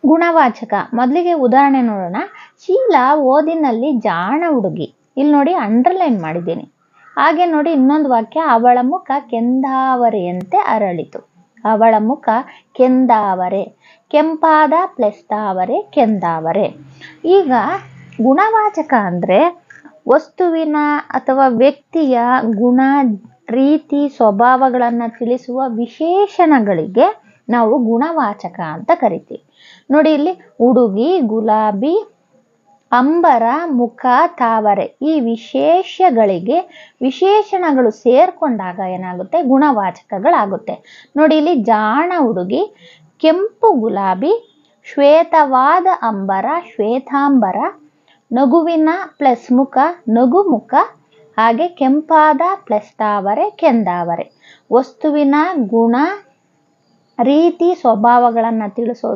ಗುಣವಾಚಕ ಮೊದಲಿಗೆ ಉದಾಹರಣೆ ನೋಡೋಣ. ಶೀಲಾ ಓದಿನಲ್ಲಿ ಜಾಣ ಹುಡುಗಿ. ಇಲ್ಲಿ ನೋಡಿ ಅಂಡರ್ಲೈನ್ ಮಾಡಿದ್ದೀನಿ. ಹಾಗೆ ನೋಡಿ ಇನ್ನೊಂದು ವಾಕ್ಯ, ಅವಳ ಮುಖ ಕೆಂದಾವರೆಯಂತೆ ಅರಳಿತು. ಅವಳ ಮುಖ ಕೆಂದಾವರೆ, ಕೆಂಪಾದ ಪ್ಲಸ್ ತಾವರೆ, ಕೆಂದಾವರೆ. ಈಗ ಗುಣವಾಚಕ ಅಂದರೆ ವಸ್ತುವಿನ ಅಥವಾ ವ್ಯಕ್ತಿಯ ಗುಣ, ರೀತಿ, ಸ್ವಭಾವಗಳನ್ನು ತಿಳಿಸುವ ವಿಶೇಷಣಗಳಿಗೆ ನಾವು ಗುಣವಾಚಕ ಅಂತ ಕರಿತೀವಿ. ನೋಡಿ ಇಲ್ಲಿ ಹುಡುಗಿ, ಗುಲಾಬಿ, ಅಂಬರ, ಮುಖ, ತಾವರೆ ಈ ವಿಶೇಷಗಳಿಗೆ ವಿಶೇಷಣಗಳು ಸೇರ್ಕೊಂಡಾಗ ಏನಾಗುತ್ತೆ, ಗುಣವಾಚಕಗಳಾಗುತ್ತೆ. ನೋಡಿ ಇಲ್ಲಿ ಜಾಣ ಹುಡುಗಿ, ಕೆಂಪು ಗುಲಾಬಿ, ಶ್ವೇತವಾದ ಅಂಬರ, ಶ್ವೇತಾಂಬರ, ನಗುವಿನ ಪ್ಲಸ್ ಮುಖ, ನಗು ಮುಖ, ಹಾಗೆ ಕೆಂಪಾದ ಪ್ಲಸ್ ತಾವರೆ, ಕೆಂದಾವರೆ. ವಸ್ತುವಿನ ಗುಣ, ರೀತಿ, ಸ್ವಭಾವಗಳನ್ನು ತಿಳಿಸೋದು